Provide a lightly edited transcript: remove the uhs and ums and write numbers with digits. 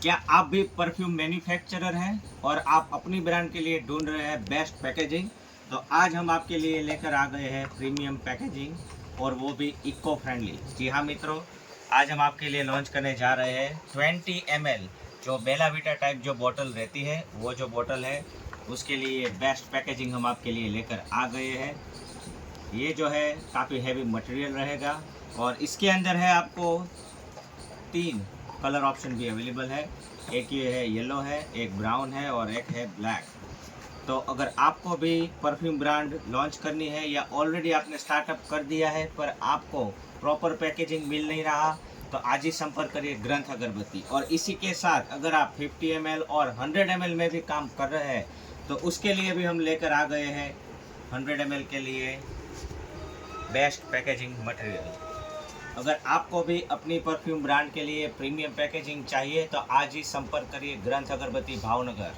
क्या आप भी परफ्यूम मैन्युफैक्चरर हैं और आप अपनी ब्रांड के लिए ढूंढ रहे हैं बेस्ट पैकेजिंग? तो आज हम आपके लिए लेकर आ गए हैं प्रीमियम पैकेजिंग और वो भी इको फ्रेंडली। जी हाँ मित्रों, आज हम आपके लिए लॉन्च करने जा रहे हैं 20 ml जो बेला वीटा टाइप जो बोतल रहती है, वो जो बोतल है उसके लिए बेस्ट पैकेजिंग हम आपके लिए लेकर आ गए हैं। ये जो है काफ़ी हैवी मटेरियल रहेगा और इसके अंदर है आपको 3 कलर ऑप्शन भी अवेलेबल है। एक ये है येलो है, एक ब्राउन है और एक है ब्लैक। तो अगर आपको भी परफ्यूम ब्रांड लॉन्च करनी है या ऑलरेडी आपने स्टार्टअप कर दिया है पर आपको प्रॉपर पैकेजिंग मिल नहीं रहा, तो आज ही संपर्क करिए ग्रंथ अगरबत्ती। और इसी के साथ अगर आप 50 ml और 100 ml में भी काम कर रहे हैं तो उसके लिए भी हम लेकर आ गए हैं 100 ml के लिए बेस्ट पैकेजिंग मटेरियल। अगर आपको भी अपनी परफ्यूम ब्रांड के लिए प्रीमियम पैकेजिंग चाहिए तो आज ही संपर्क करिए ग्रंथ अगरबत्ती भावनगर।